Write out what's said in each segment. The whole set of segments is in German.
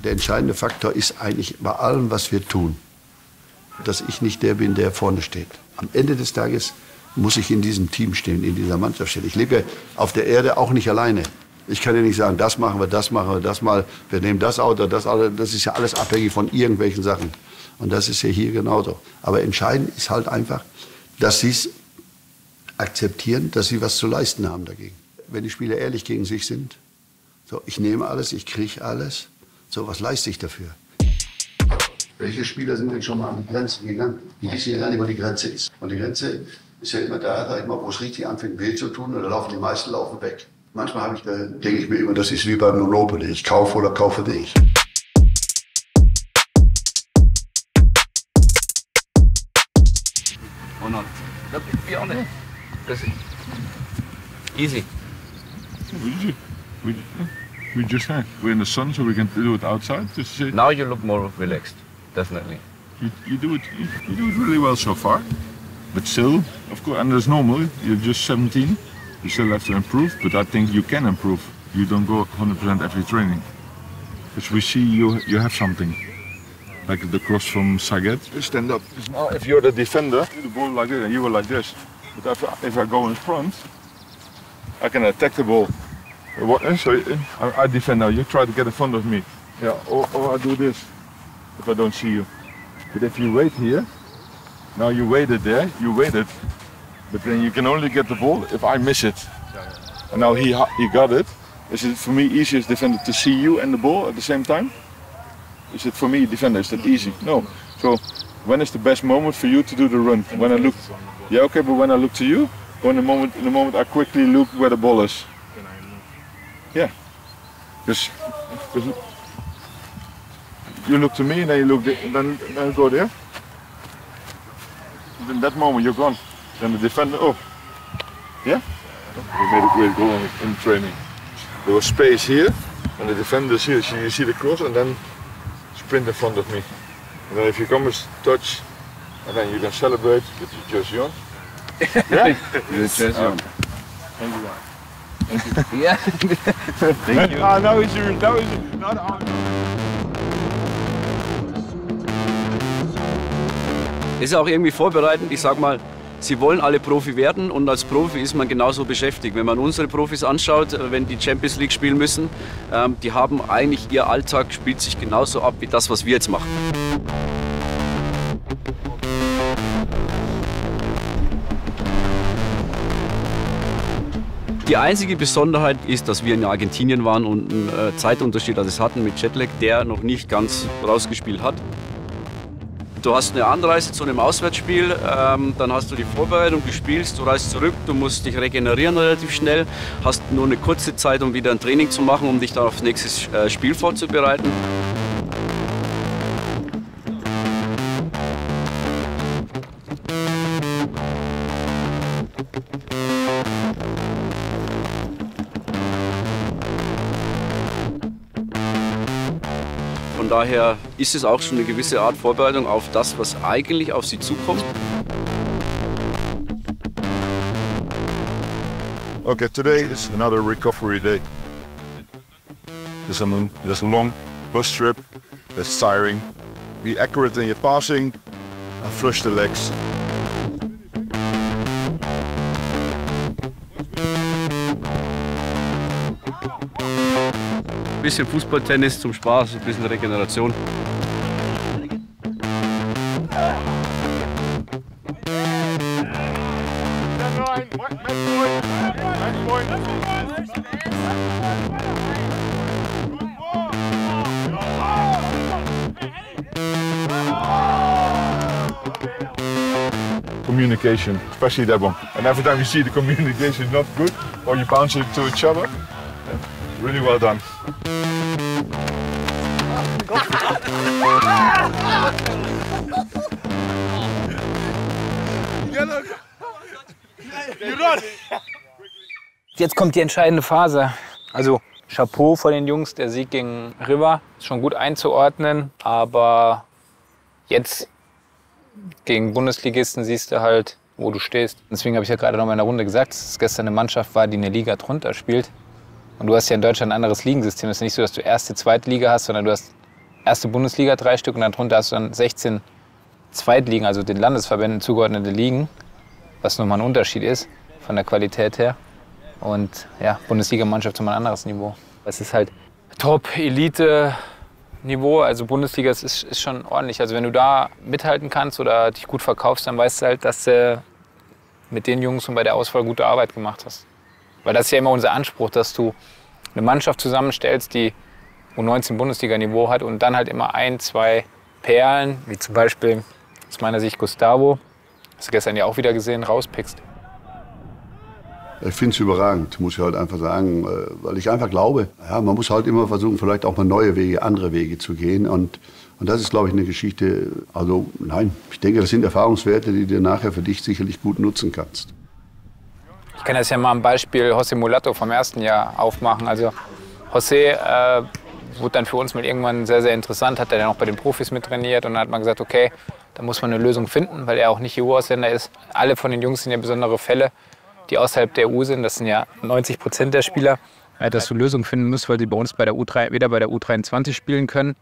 Der entscheidende Faktor ist eigentlich bei allem, was wir tun, dass ich nicht der bin, der vorne steht. Am Ende des Tages muss ich in diesem Team stehen, in dieser Mannschaft stehen. Ich lebe ja auf der Erde auch nicht alleine. Ich kann ja nicht sagen, das machen wir, das machen wir, das mal, wir nehmen das Auto, das Auto. Das ist ja alles abhängig von irgendwelchen Sachen. Und das ist ja hier genauso. Aber entscheidend ist halt einfach, dass sie es akzeptieren, dass sie was zu leisten haben dagegen. Wenn die Spieler ehrlich gegen sich sind, so, ich nehme alles, ich kriege alles, so, was leiste ich dafür? Welche Spieler sind denn schon mal an die Grenzen gegangen? Die wissen ja gar nicht, wo die Grenze ist. Und die Grenze ist ja immer da, sag ich mal, wo es richtig anfängt, weh zu tun, und da laufen die meisten weg. Manchmal denke ich mir immer, das ist wie beim Monopoly. Ich kaufe oder kaufe nicht. Or not? Be honest. Easy. Easy. We just had. We're in the sun, so we can do it outside. Now you look more relaxed, definitely. You do it really well so far. But still, of course, and it's normal. You're just 17. You still have to improve, but I think you can improve. You don't go 100% every training. Because we see you have something. Like the cross from Saget. You stand up. Now, if you're the defender, the ball like this, and you were like this. But if I go in front, I can attack the ball. So I defend now. You try to get in front of me. Yeah, or I do this if I don't see you. But if you wait here, now you waited there, you waited. But then you can only get the ball if I miss it. And now he got it. Is it for me easier as defender to see you and the ball at the same time? Is it for me defender, is that easy? No. So when is the best moment for you to do the run? When I look, yeah, okay, but when I look to you, or in the moment I quickly look where the ball is. Yeah. Because you look to me and then you look, then you go there. In that moment you're gone. Then the defender, oh, yeah? We made a great goal in training. There was space here, and the defender's here, so you see the cross, and then sprint in front of me. And then if you come with touch, and then you can celebrate, but you're just young. Yeah? You're just young. Thank you. Thank you. Yeah. Thank you. Now is not on. Ist auch irgendwie vorbereitend. Ich sag mal, sie wollen alle Profi werden und als Profi ist man genauso beschäftigt. Wenn man unsere Profis anschaut, wenn die Champions League spielen müssen, die haben eigentlich, ihr Alltag spielt sich genauso ab wie das, was wir jetzt machen. Die einzige Besonderheit ist, dass wir in Argentinien waren und einen Zeitunterschied alles hatten mit Jetlag, der noch nicht ganz rausgespielt hat. Du hast eine Anreise zu einem Auswärtsspiel, dann hast du die Vorbereitung, du spielst, du reist zurück, du musst dich regenerieren relativ schnell, hast nur eine kurze Zeit, um wieder ein Training zu machen, um dich dann aufs nächste Spiel vorzubereiten. Von daher ist es auch schon eine gewisse Art Vorbereitung auf das, was eigentlich auf sie zukommt. Okay, today is another recovery day. There's a long bus trip, that's tiring. Be accurate in your passing and flush the legs. Ein bisschen Fußballtennis zum Spaß, ein bisschen Regeneration. Communication, especially that one. And every time you see the communication is not good, or you bounce it to each other, really well done. Jetzt kommt die entscheidende Phase. Also Chapeau vor den Jungs, der Sieg gegen River ist schon gut einzuordnen, aber jetzt gegen Bundesligisten siehst du halt, wo du stehst. Deswegen habe ich ja gerade noch mal in der Runde gesagt, dass es gestern eine Mannschaft war, die eine Liga drunter spielt. Und du hast ja in Deutschland ein anderes Ligensystem. Es ist nicht so, dass du erste, zweite Liga hast, sondern du hast erste Bundesliga 3 Stück und darunter hast du dann 16 Zweitligen, also den Landesverbänden zugeordnete Ligen, was nochmal ein Unterschied ist von der Qualität her. Und ja, Bundesligamannschaft ist nochmal ein anderes Niveau. Es ist halt Top-Elite-Niveau, also Bundesliga ist schon ordentlich. Also wenn du da mithalten kannst oder dich gut verkaufst, dann weißt du halt, dass du mit den Jungs und bei der Auswahl gute Arbeit gemacht hast. Weil das ist ja immer unser Anspruch, dass du eine Mannschaft zusammenstellst, die U19 Bundesliga-Niveau hat und dann halt immer 1, 2 Perlen, wie zum Beispiel aus meiner Sicht Gustavo, hast du gestern ja auch wieder gesehen, rauspickst. Ich finde es überragend, muss ich halt einfach sagen, weil ich einfach glaube, ja, man muss halt immer versuchen, vielleicht auch mal neue Wege, andere Wege zu gehen. Und das ist, glaube ich, eine Geschichte, also nein, ich denke, das sind Erfahrungswerte, die du nachher für dich sicherlich gut nutzen kannst. Ich kann das ja mal am Beispiel José Mulatto vom ersten Jahr aufmachen. Also José wurde dann für uns mal irgendwann sehr, sehr interessant, hat er dann auch bei den Profis mittrainiert und dann hat man gesagt, okay, da muss man eine Lösung finden, weil er auch nicht EU-Ausländer ist. Alle von den Jungs sind ja besondere Fälle, die außerhalb der EU sind. Das sind ja 90% der Spieler. Dass du Lösungen finden musst, weil sie bei uns weder bei der U23 spielen können,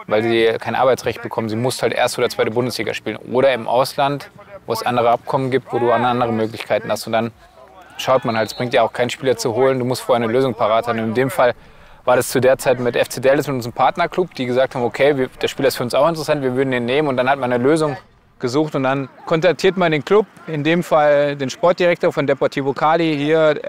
weil sie kein Arbeitsrecht bekommen. Sie musst halt erste oder zweite Bundesliga spielen. Oder im Ausland, wo es andere Abkommen gibt, wo du andere Möglichkeiten hast. Und dann schaut man halt, es bringt ja auch keinen Spieler zu holen, du musst vorher eine Lösung parat haben. Und in dem Fall war das zu der Zeit mit FC Dallas, mit unserem Partnerclub, die gesagt haben, okay, der Spieler ist für uns auch interessant, wir würden ihn nehmen. Und dann hat man eine Lösung gesucht und dann kontaktiert man den Club, in dem Fall den Sportdirektor von Deportivo Cali. Hier,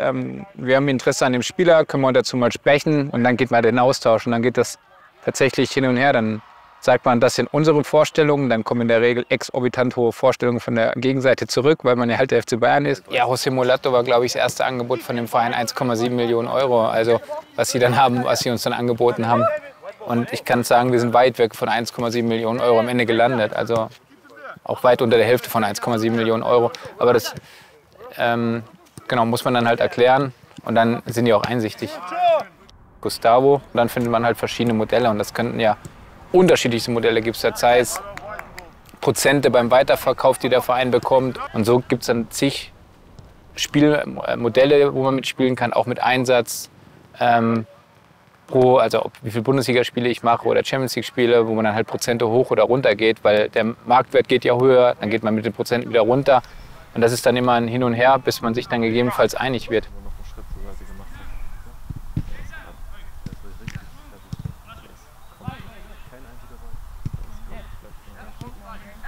wir haben Interesse an dem Spieler, können wir dazu mal sprechen und dann geht man den Austausch und dann geht das tatsächlich hin und her. Dann sagt man, das sind unsere Vorstellungen, dann kommen in der Regel exorbitant hohe Vorstellungen von der Gegenseite zurück, weil man ja halt der FC Bayern ist. Ja, José Mulatto war, glaube ich, das erste Angebot von dem Verein 1,7 Millionen Euro, also was sie dann haben, was sie uns dann angeboten haben. Und ich kann sagen, wir sind weit weg von 1,7 Millionen Euro am Ende gelandet, also auch weit unter der Hälfte von 1,7 Millionen Euro. Aber das genau, muss man dann halt erklären und dann sind die auch einsichtig. Gustavo, und dann findet man halt verschiedene Modelle und das könnten ja unterschiedlichste Modelle gibt es da, sei es Prozente beim Weiterverkauf, die der Verein bekommt. Und so gibt es dann zig Spielmodelle, wo man mitspielen kann, auch mit Einsatz also wie viele Bundesligaspiele ich mache oder Champions League Spiele, wo man dann halt Prozente hoch oder runter geht, weil der Marktwert geht ja höher, dann geht man mit den Prozenten wieder runter. Und das ist dann immer ein Hin und Her, bis man sich dann gegebenenfalls einig wird.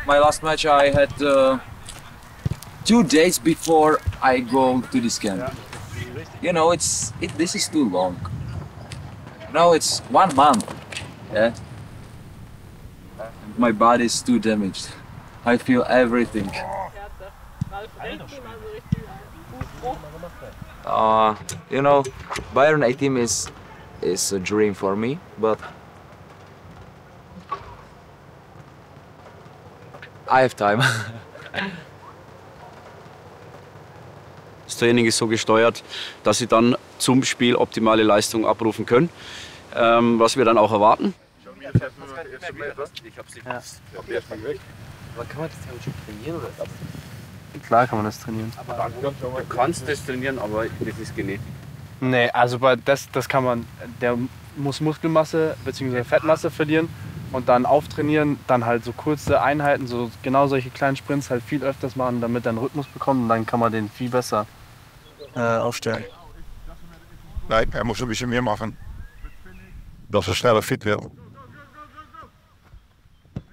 My last match I had 2 days before I go to this camp. You know, this is too long. Now it's 1 month. Yeah. My body is too damaged. I feel everything. You know, Bayern A team is a dream for me, but I have time. Das Training ist so gesteuert, dass sie dann zum Spiel optimale Leistung abrufen können, was wir dann auch erwarten. Aber kann man das theoretisch trainieren oder? Klar kann man das trainieren. Du kannst das trainieren, aber das ist Genetik. Nee, also das kann man, der muss Muskelmasse bzw. Fettmasse verlieren und dann auftrainieren, dann halt so kurze Einheiten, so genau solche kleinen Sprints halt viel öfters machen, damit er einen Rhythmus bekommt und dann kann man den viel besser aufstellen. Nee, er muss ein bisschen mehr machen, dass er schneller fit wird.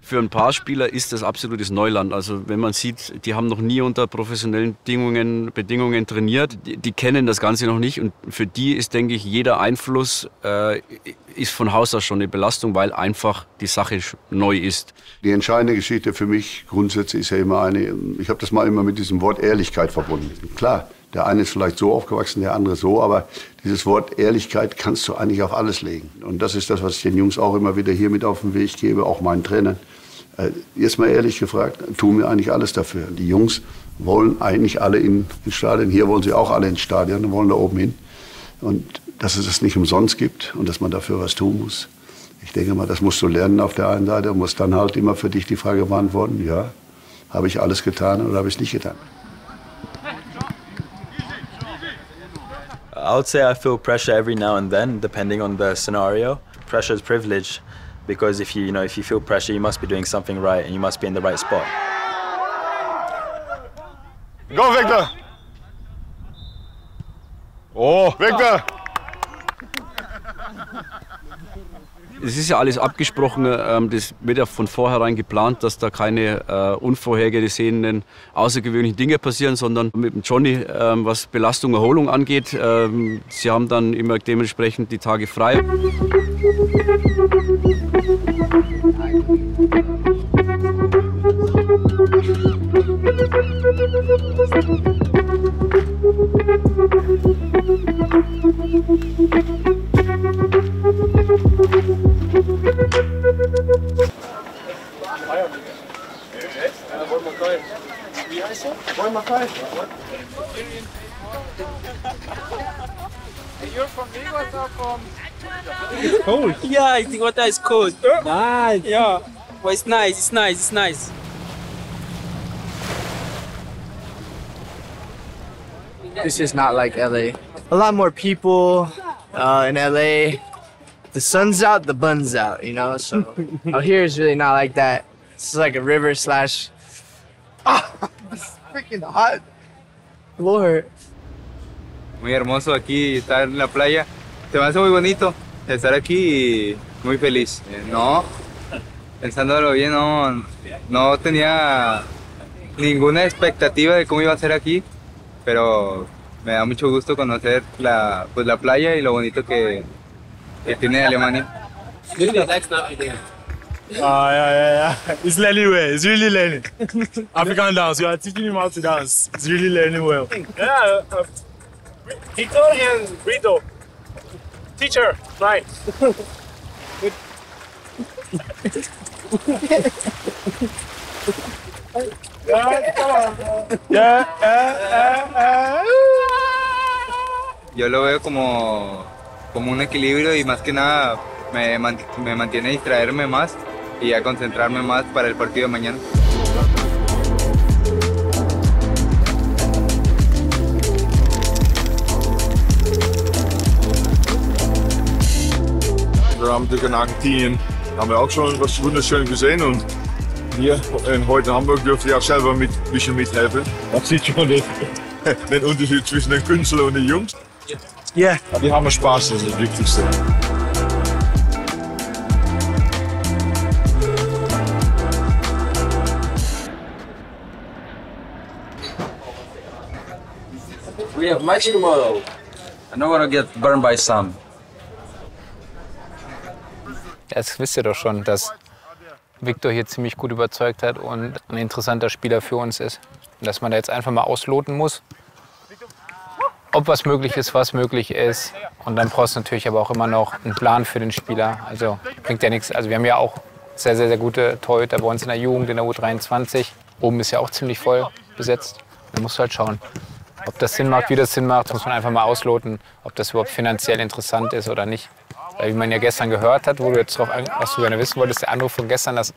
Für ein paar Spieler ist das absolutes Neuland. Also wenn man sieht, die haben noch nie unter professionellen Bedingungen trainiert, die kennen das Ganze noch nicht. Und für die ist, denke ich, jeder Einfluss ist von Haus aus schon eine Belastung, weil einfach die Sache neu ist. Die entscheidende Geschichte für mich grundsätzlich ist ja immer eine, ich habe das mal immer mit diesem Wort Ehrlichkeit verbunden. Klar, der eine ist vielleicht so aufgewachsen, der andere so, aber dieses Wort Ehrlichkeit kannst du eigentlich auf alles legen. Und das ist das, was ich den Jungs auch immer wieder hier mit auf den Weg gebe, auch meinen Trainern. Jetzt mal ehrlich gefragt, tun wir eigentlich alles dafür. Die Jungs wollen eigentlich alle ins Stadion, hier wollen sie auch alle ins Stadion und wollen da oben hin. Und dass es das nicht umsonst gibt und dass man dafür was tun muss. Ich denke mal, das musst du lernen auf der einen Seite und musst dann halt immer für dich die Frage beantworten, ja, habe ich alles getan oder habe ich es nicht getan? I would say I feel pressure every now and then, depending on the scenario. Pressure is privilege, because if you feel pressure, you must be doing something right and you must be in the right spot. Go, Victor! Oh, Victor! Es ist ja alles abgesprochen, das wird ja von vornherein geplant, dass da keine unvorhergesehenen, außergewöhnlichen Dinge passieren, sondern mit dem Johnny, was Belastung, Erholung angeht, sie haben dann immer dementsprechend die Tage frei. You're from Lagos or from? Cold. Yeah, I think water is cold. Nice. Yeah. But it's nice. It's nice. It's nice. This is not like LA. A lot more people in LA. The sun's out, the bun's out, you know? So out here is really not like that. It's like a river slash... Ah, it's freaking hot. Lord. Muy hermoso aquí estar en la playa. Se me hace muy bonito estar aquí y muy feliz. No, pensándolo bien, no tenía ninguna expectativa de cómo iba a ser aquí, pero me da mucho gusto conocer la playa y lo bonito que tiene Alemania. Yeah. He's learning well. He's really learning. African dance. You are teaching him how to dance. He's really learning well. Yeah. He told him, Brito, teacher, right? Yo lo veo como un equilibrio y más que nada me mantiene a distraerme más y a concentrarme más para el partido de mañana. Wir haben natürlich in Argentinien, haben wir auch schon was wunderschön gesehen und hier heute in Hamburg dürfte ich auch selber ein bisschen mithelfen. Man sieht schon den Unterschied zwischen den Künstlern und den Jungs. Ja. Aber die haben Spaß, das ist das Wichtigste. We have match tomorrow. I don't want to get burned by sun. Das wisst ihr doch schon, dass Victor hier ziemlich gut überzeugt hat und ein interessanter Spieler für uns ist. Und dass man da jetzt einfach mal ausloten muss, ob was möglich ist. Und dann brauchst du natürlich aber auch immer noch einen Plan für den Spieler. Also bringt ja nichts. Also wir haben ja auch sehr, sehr, sehr gute Torhüter bei uns in der Jugend, in der U23. Oben ist ja auch ziemlich voll besetzt. Da musst du halt schauen, ob das Sinn macht, wie das Sinn macht. Muss man einfach mal ausloten, ob das überhaupt finanziell interessant ist oder nicht. Weil, wie man ja gestern gehört hat, wo du jetzt drauf, was du gerne wissen wolltest, der Anruf von gestern, dass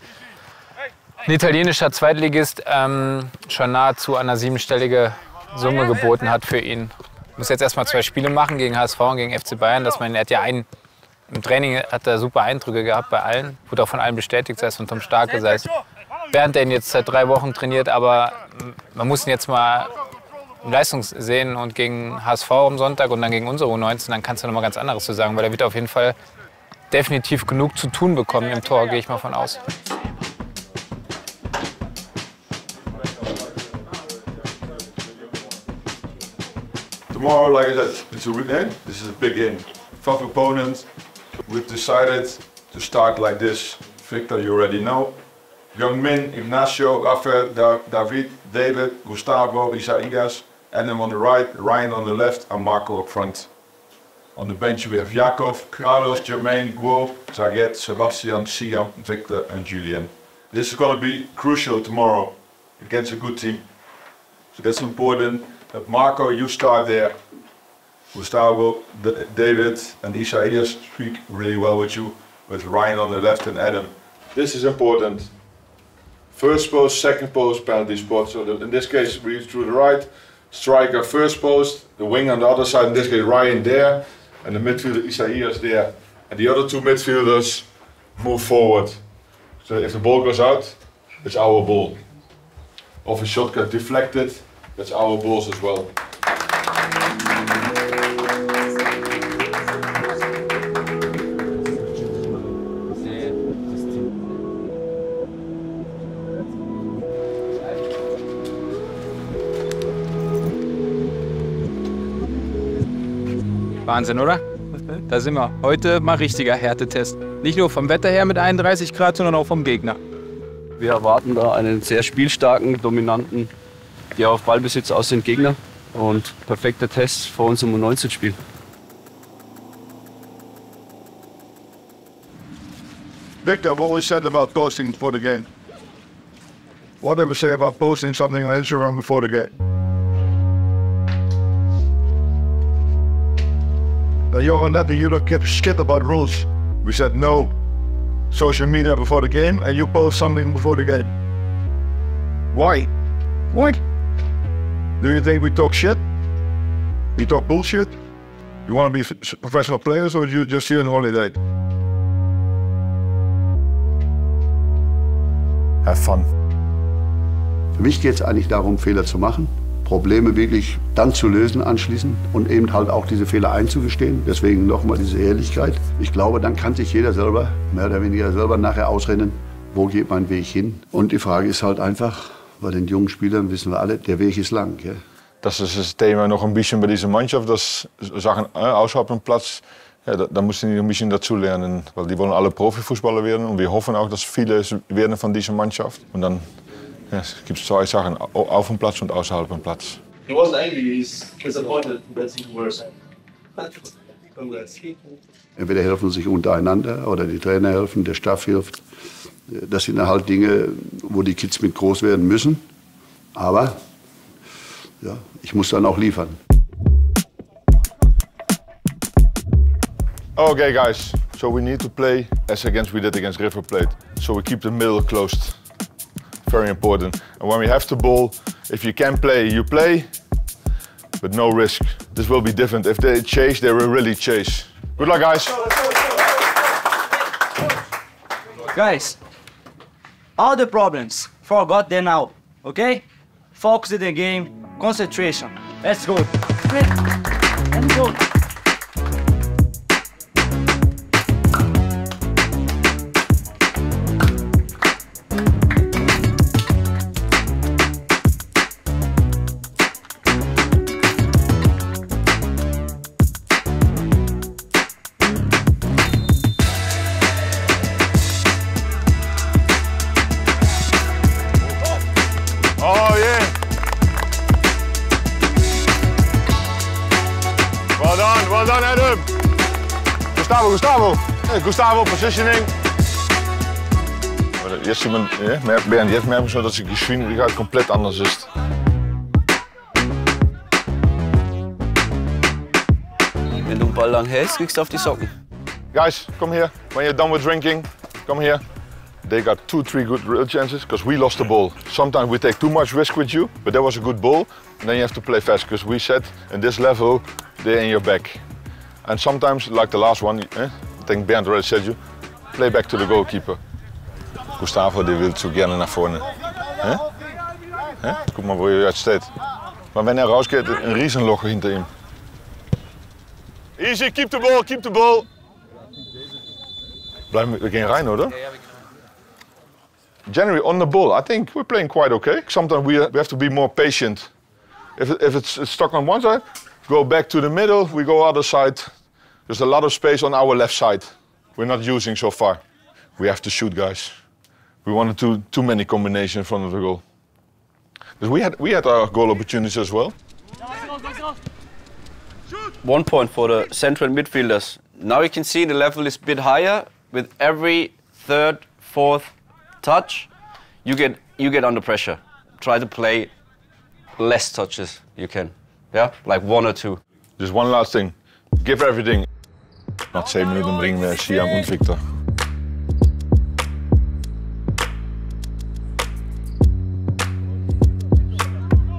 ein italienischer Zweitligist schon nahezu eine 7-stellige Summe geboten hat für ihn. Muss jetzt erstmal 2 Spiele machen gegen HSV und gegen FC Bayern. Er hat ja im Training hat er super Eindrücke gehabt bei allen. Wurde auch von allen bestätigt, sei es von Tom Starke, sei es Bernd, der ihn jetzt seit 3 Wochen trainiert. Aber man muss ihn jetzt mal Leistung sehen und gegen HSV am Sonntag und dann gegen unsere U19, dann kannst du noch mal ganz anderes zu sagen, weil er wird auf jeden Fall definitiv genug zu tun bekommen im Tor, gehe ich mal von aus. Tomorrow, like I said, it's a game. This is a big game. Tough opponent. We've decided to start like this. Victor, you already know. Young Min, Ignacio, Rafael, David, David, Gustavo, Isaias, Adam on the right, Ryan on the left, and Marco up front. On the bench we have Jakov, Carlos, Jermaine, Guo, Zaget, Sebastian, Siam, Victor and Julian. This is going to be crucial tomorrow against a good team. So that's important that Marco, you start there. Gustavo, David and Isaias speak really well with you, with Ryan on the left and Adam. This is important. First post, second post, penalty spot. So in this case we through the right, striker first post, the wing on the other side, in this case Ryan there, and the midfielder Isaias there. And the other two midfielders move forward. So if the ball goes out, it's our ball. If a shot got deflected, that's our balls as well. Wahnsinn, oder? Da sind wir. Heute mal richtiger Härtetest. Nicht nur vom Wetter her mit 31 Grad, sondern auch vom Gegner. Wir erwarten da einen sehr spielstarken, dominanten, der auf Ballbesitz aus den Gegner. Und perfekter Test vor unserem U19-Spiel. Victor, what was said about posting before the game? What did we say about posting something on Instagram before the game? Johan, that you don't give a shit about rules. We said no social media before the game, and you post something before the game. Why? Why? Do you think we talk shit? We talk bullshit? You want to be professional players, or you just here on holiday? Have fun. Für mich geht es eigentlich darum, Fehler zu machen, Probleme wirklich dann zu lösen anschließend und eben halt auch diese Fehler einzugestehen. Deswegen nochmal diese Ehrlichkeit. Ich glaube, dann kann sich jeder selber, mehr oder weniger selber nachher ausrennen, wo geht mein Weg hin. Und die Frage ist halt einfach, bei den jungen Spielern wissen wir alle, der Weg ist lang. Ja? Das ist das Thema noch ein bisschen bei dieser Mannschaft, dass Sachen außerhalb vom Platz, ja, da müssen die ein bisschen dazulernen. Weil die wollen alle Profifußballer werden und wir hoffen auch, dass viele werden von dieser Mannschaft. Und dann gibt es zwei Sachen, auf dem Platz und außerhalb vom Platz. He wasn't angry, he's disappointed. That's even worse. Entweder helfen sich untereinander oder die Trainer helfen, der Staff hilft. Das sind halt Dinge, wo die Kids mit groß werden müssen. Aber ja, ich muss dann auch liefern. Okay guys, so we need to play as we did against River Plate. So we keep the middle closed. Very important. And when we have the ball, if you can play, you play, but no risk. This will be different. If they chase, they will really chase. Good luck, guys. Guys, all the problems, forgot them now, okay? Focus in the game, concentration. Let's go. Let's go. Well done, Adam. Gustavo. Hey, Gustavo, positioning. Jetzt merken wir schon, dass die Geschwindigkeit komplett anders ist. Wenn du den Ball lang hältst, kriegst du auf die Socken. Guys, come here. When you're done with drinking, come here. They got 2-3 good real chances because we lost the ball. Sometimes we take too much risk with you, but that was a good ball. And then you have to play fast because we said in this level, they're in your back. And sometimes, like the last one, I think Bernd already said you, play back to the goalkeeper. Gustavo, die will zu gerne nach vorne. Guck mal, wo er jetzt steht. Maar wenn rausgeht, ein Riesenloch hinter ihm. Easy, keep the ball, keep the ball. Wir gehen rein, oder? Generally on the ball, I think we're playing quite okay. Sometimes we have to be more patient. If it's stuck on one side, go back to the middle, we go other side. There's a lot of space on our left side. We're not using so far. We have to shoot, guys. We wanted too many combinations in front of the goal. Because we had our goal opportunities as well. 1 point for the central midfielders. Now you can see the level is a bit higher. With every third, fourth touch, you get under pressure. Try to play less touches you can. Yeah, like 1 or 2. Just one last thing. Give everything. Nach 10 Minuten bringen wir Siam und Victor.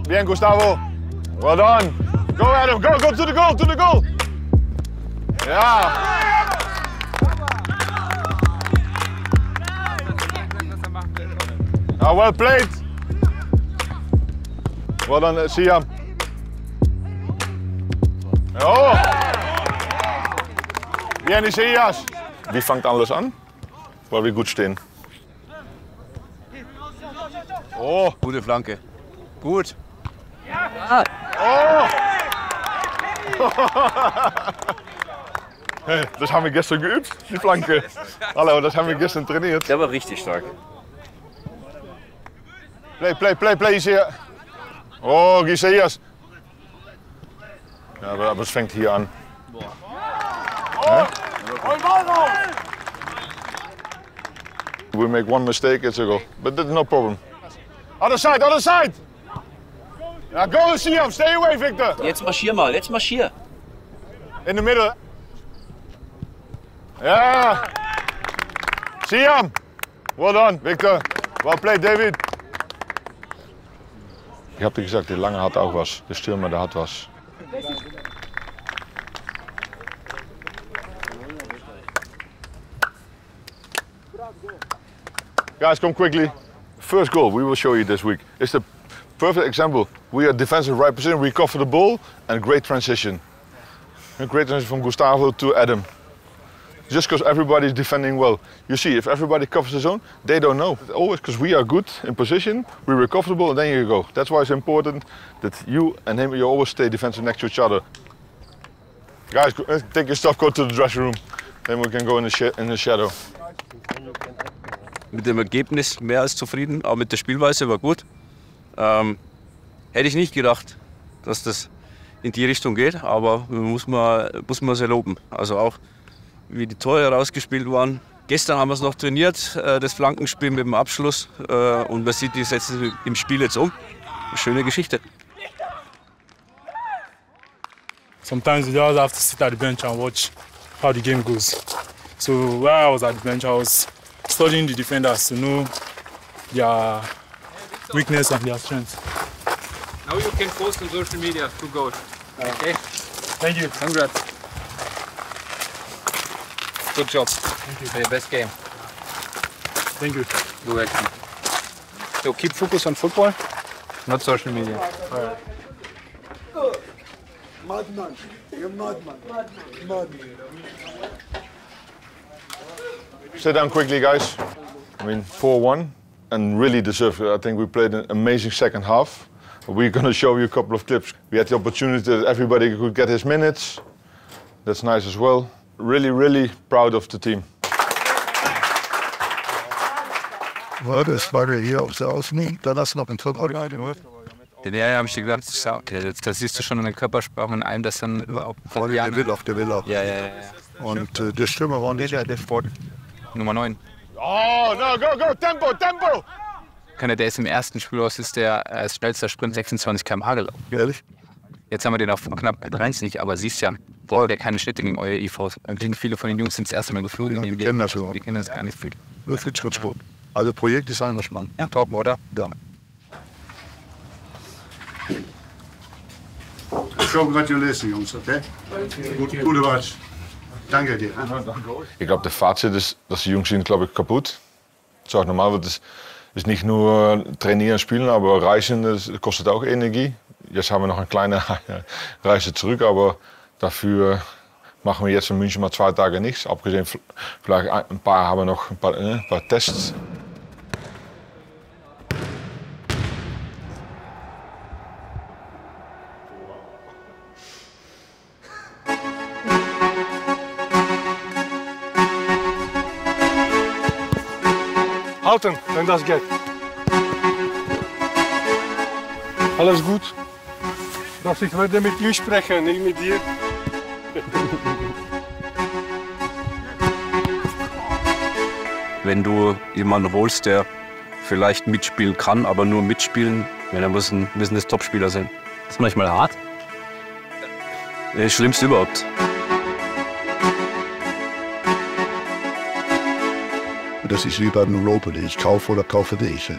Bien, Gustavo. Well done. Go Adam, go to the goal, to the goal. Ja. Nou, well played. Well done, Siam. Oh. Bien, Isias. Wie vangt alles an? Weil wir gut stehen. Oh. Gute Flanke. Gut. Ja. Oh. Hey, das haben wir gestern geübt, die Flanke. Hallo, das haben wir gestern trainiert. Der war richtig stark. Play, Isias. Oh, Isias. Ja, aber es fängt hier an. We make one mistake, it's a goal. But that's no problem. Other side, other side! Ja, go, Siam, stay away, Victor! Jetzt marschier mal, jetzt marschier. In the middle. Ja! Siam! Well done, Victor. Well played, David. Ich hab dir gesagt, der Lange hat auch was. Der Stürmer, der hat was. Guys, come quickly. First goal we will show you this week. It's the perfect example. We are defensive right position, we cover the ball, and great transition. A great transition from Gustavo to Adam. Just because everybody is defending well. You see, if everybody covers the zone, they don't know. Always because we are good in position, we were comfortable, and then you go. That's why it's important that you and him, you always stay defensive next to each other. Guys, take your stuff, go to the dressing room. Then we can go in the shadow. Mit dem Ergebnis mehr als zufrieden, aber mit der Spielweise war gut. Hätte ich nicht gedacht, dass das in die Richtung geht, aber muss man sehr loben. Also auch wie die Tore rausgespielt waren. Gestern haben wir es noch trainiert, das Flankenspiel mit dem Abschluss, und man sieht, die setzen im Spiel jetzt um. Schöne Geschichte. Sometimes you just have to sit at the bench and watch how the game goes. So while I was at the bench, I was studying the defenders to know their weakness and their strengths. Now you can post on social media 2 goals. Okay? Thank you. Congrats. Good job. Thank you. For your best game. Thank you. You're welcome. So keep focus on football, not social media. All right. Madman. You're madman. Madman. Sit down quickly, guys. I mean, 4-1 and really deserved it. I think we played an amazing second half. We're going to show you a couple of clips. We had the opportunity that everybody could get his minutes. That's nice as well. Really proud of the team. Well, das war hier auf der Außen. Da lass noch ein Tor rein, oder? Ja, habe ich dir gedacht, okay, das siehst du schon in der Körpersprache und allem, dass dann überhaupt. Der will auch. Ja. Und der Stürmer war nicht der Sport. Nummer 9. Oh, no, go, tempo! Der ist im ersten Spiel ist der als schnellster Sprint 26 km/h gelaufen. Ehrlich? Jetzt haben wir den auf knapp 30, aber siehst ja, der keine Schnitte gegen euer IVs. Viele von den Jungs sind das erste Mal geflogen. Die kennen das so. Die kennen das gar nicht viel. Das ist Schrittsport. Also Projekt ist anders, Mann. Ja, top, oder? Ja. Congratulations, Jungs, okay? Gute Watch. Danke dir. Ich glaube, der Fazit ist, dass die Jungs sind, glaube ich, kaputt. Das ist auch normal, weil das ist nicht nur trainieren, spielen, aber reisen, das kostet auch Energie. Jetzt haben wir noch eine kleine Reise zurück, aber dafür machen wir jetzt in München mal 2 Tage nichts. Abgesehen, vielleicht ein paar haben noch ein paar Tests. Halten, wenn das geht. Alles gut? Dass ich heute mit dir spreche, nicht mit dir. Wenn du jemanden holst, der vielleicht mitspielen kann, aber nur mitspielen, dann müssen das Topspieler sein. Das ist manchmal hart. Das Schlimmste überhaupt. Das ist wie bei den Europa League. Ich kaufe oder kaufe dich.